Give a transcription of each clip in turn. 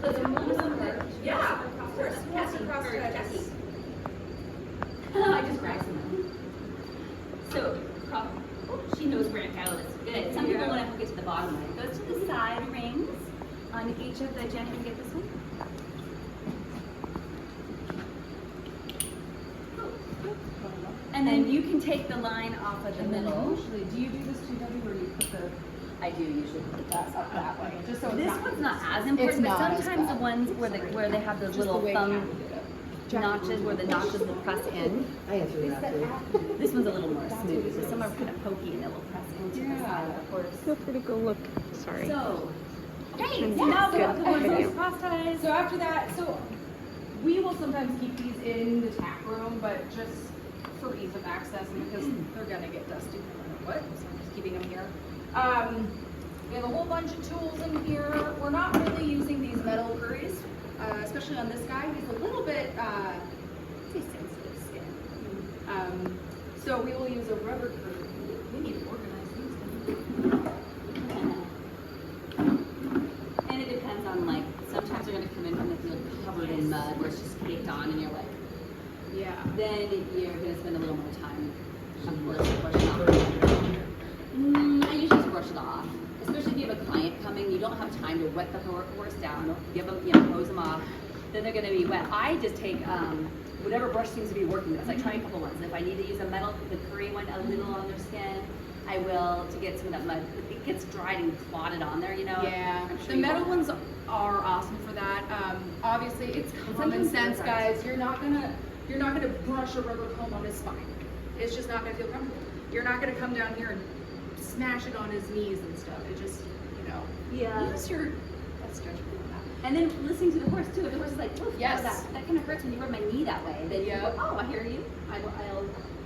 So the yeah, of course. Cassie, Jackie. I just grabbed some. So, she knows where it goes. Good. Some people want to get to the bottom line. It goes to the side rings on each of the, Jenny, can you get this one? And then you can take the line off of the middle. Usually, do you do this too, Debbie, where you put the... I do usually put the dust up that way. Just so this one's not as important, but sometimes the ones where they have those little thumb notches where the notches will press in. I answered that. This one's a little more smooth, so some are kind of pokey and it will press into the side of the horse. Feel free to go look. Sorry. So, okay, so now we have the horses cross ties. So after that, we will sometimes keep these in the tack room, but just for ease of access and because they're gonna get dusty no matter what, so I'm just keeping them here. We have a whole bunch of tools in here. We're not really using these metal curries, especially on this guy. He's a little bit, sensitive skin. So we will use a rubber curry. We need to organize these. And it depends on, like, sometimes they're gonna come in from the field covered in mud where it's just caked on and you're like, yeah. then you're gonna spend a little more time, of course, brushing off. I usually just brush it off. Especially if you have a client coming, you don't have time to wet the horse down, give them, hose them off, then they're gonna be wet. I just take whatever brush seems to be working. It's like trying a couple ones. If I need to use a metal, the curry one, a little on their skin, I will to get some of that mud. It gets dried and clotted on there, Yeah, I'm sure the metal ones are awesome for that. Obviously, it's common sense, guys. You're not gonna brush a rubber comb on his spine. It's just not gonna feel comfortable. You're not gonna come down here and smash it on his knees and stuff. It just, use your best judgment on that. And then listening to the horse too. If the horse is like, oh, yes, that kind of hurts when you rub my knee that way. Then you go, oh, I hear you. I'll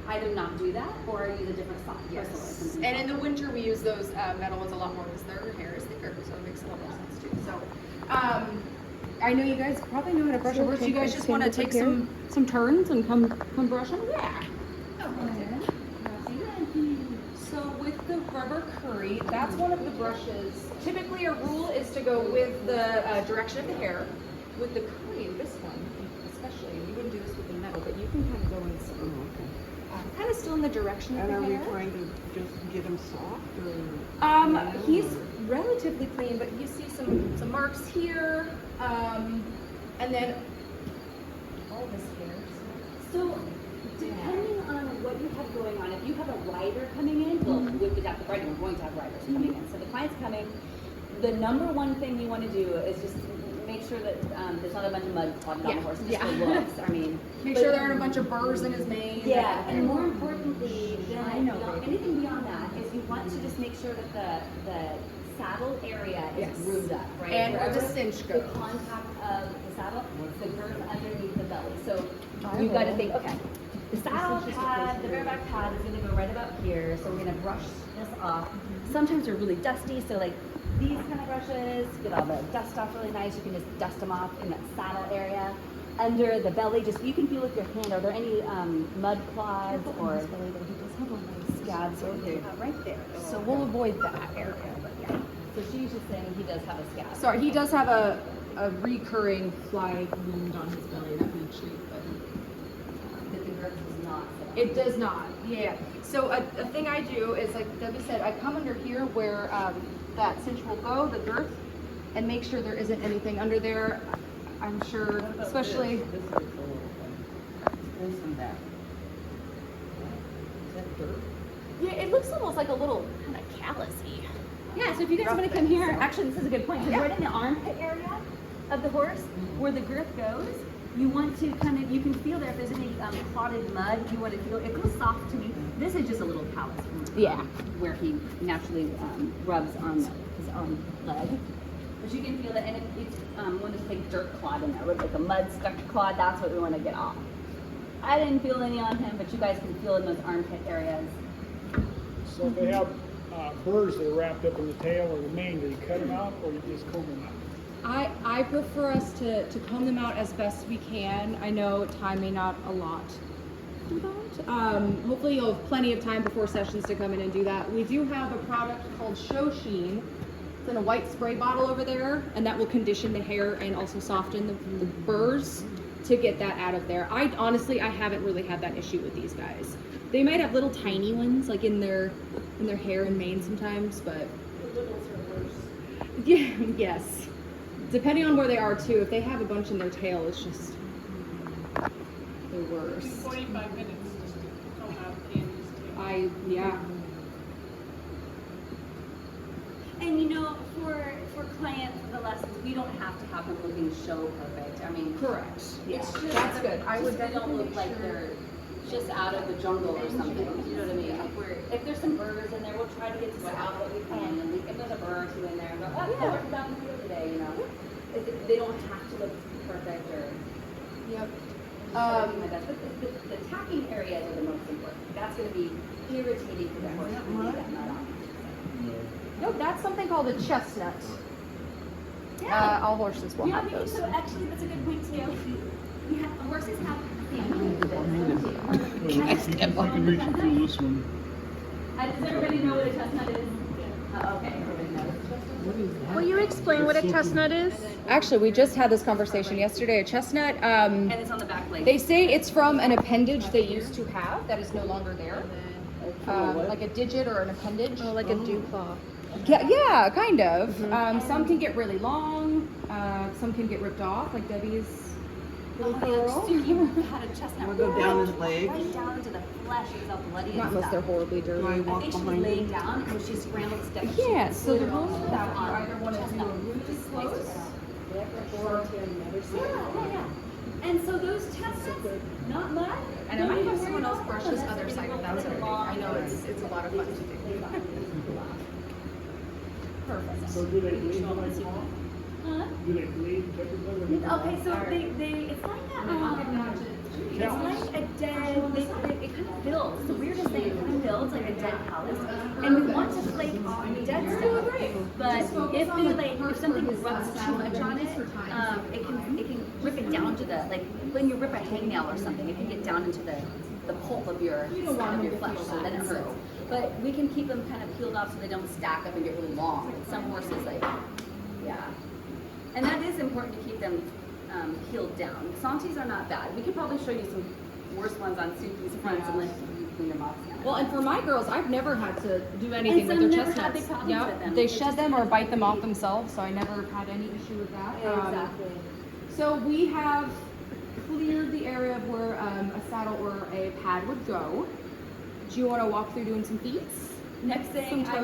either not do that or use a different sock. Yes. And in the winter, we use those metal ones a lot more because their hair is thicker, so it makes a lot more sense too. So, I know you guys probably know how to brush a horse. You guys just want to take some turns and come brush them? Yeah. So with the rubber curry, that's one of the brushes. Typically, a rule is to go with the direction of the hair. With the curry, this one especially, you wouldn't do this with the metal, but you can kind of go in some, kind of still in the direction of the hair. And are we trying to just get him soft? Or he's relatively clean, but you see some marks here, and then all this hair. So depending on what you have going on, if you have a rider coming in, well, with the depth of riding, we're going to have riders coming in. So the client's coming. The number one thing you want to do is just make sure that there's not a bunch of mud clogged on the horse. Just for looks. I mean, make sure there aren't a bunch of burrs in his mane. Yeah, and more importantly, anything beyond that is you want to just make sure that the saddle area is groomed up, right? And where the cinch goes. The contact of the saddle, the girth underneath the belly. So you've got to think, okay, the saddle pad, the bareback pad is going to go right about here. So we're going to brush this off. Sometimes they're really dusty, so like these kind of brushes, get all the dust off really nice. You can just dust them off in that saddle area. Under the belly, just you can feel with your hand. Are there any mud clods or scabs right there? So we'll avoid that area. Yeah. So she's just saying he does have a scab. Sorry, he does have a recurring fly wound on his belly that we treat, but the girth does not. It does not. Yeah. So a thing I do is, like Debbie said, I come under here where that cinch will go, the girth, and make sure there isn't anything under there. I'm sure, especially. This is that. Is that dirt? Yeah, it looks almost like a little kind of callousy. Yeah, so if you guys want to come here, actually this is a good point. So right in the armpit area of the horse, where the girth goes, you want to kind of, you can feel there if there's any clotted mud, you want to feel, it feels soft to me. This is just a little callus from where he naturally rubs on his arm leg. But you can feel that, and if it's when there's like dirt clod in there, with like a mud stuck clod, that's what we want to get off. I didn't feel any on him, but you guys can feel in those armpit areas. So if they have burrs that are wrapped up in the tail or the mane, do you cut them out or you just comb them out? I prefer us to comb them out as best we can. I know time may not allot for that. Hopefully you'll have plenty of time before sessions to come in and do that. We do have a product called Show Sheen It's in a white spray bottle over there, and that will condition the hair and also soften the burrs to get that out of there. I haven't really had that issue with these guys. They might have little tiny ones like in their hair and mane sometimes, but yeah, yes. Depending on where they are too. If they have a bunch in their tail, it's just the worst. 45 minutes just to comb out Candy's tail. Yeah. And you know, for clients, for the lessons, we don't have to have them looking so perfect. I mean, Correct. yeah, It's just, that's good. I would they don't definitely look make like sure. they're just out of the jungle or something. You know what I mean? If there's some burrs in there, we'll try to get to out what we can. And if there's a burr or two in there, go, oh, yeah, we're down here today. You know, they don't have to look perfect or. Yep. Like that. But the tacking areas are the most important. That's going to be irritating for the horse to leave that nut on. No, that's something called a chestnut. Yeah. All horses will Yeah, have those. so actually that's a good point too. You have horses have I can reach it through this one. Does everybody know what a chestnut is? Okay, everybody knows. Will you explain what a chestnut is? Actually, we just had this conversation yesterday. A chestnut, And it's on the back leg. they say it's from an appendage they used to have that is no longer there. Like a digit or an appendage. Oh, like a dew claw. Yeah, kind of. Some can get really long. Some can get ripped off, like Debbie's little curl. You had a chestnut. Wanna go down his legs? Right down into the flesh. It was all bloody and Not unless stuff. they're horribly Do I dirty. I walk think she was behind laying him? down and she scrambled to step. Yeah, so the rules for that one, you either want to do a really close or Yeah. And so those chestnuts, not mud. and I might have someone else brush this other side if that's okay. I know it's a lot of fun to do. Perfect. So do they bleed when they fall? Huh? Do they bleed typically when they fall? Okay, so it's like it's like a dead, it kind of builds. The weirdest thing, it kind of builds like a dead callus. And we want to flake off dead stuff. But if something rubs too much on it, it can rip it down to the, like when you rip a hangnail or something, it can get down into the pulp of your flesh, so then it hurts. But we can keep them kind of peeled off so they don't stack up and get really long. Some horses yeah. And that is important to keep them peeled down. Santis are not bad. We could probably show you some worse ones on Suki's fronts and let you clean them off. Well, and for my girls, I've never had to do anything And with some their never had chestnuts. big problems with them. They They shed just them or kind of- bite them off themselves, so I never had any issue with that. So we have cleared the area of where a saddle or a pad would go. Do you want to walk through doing some feats? Next thing, Some I would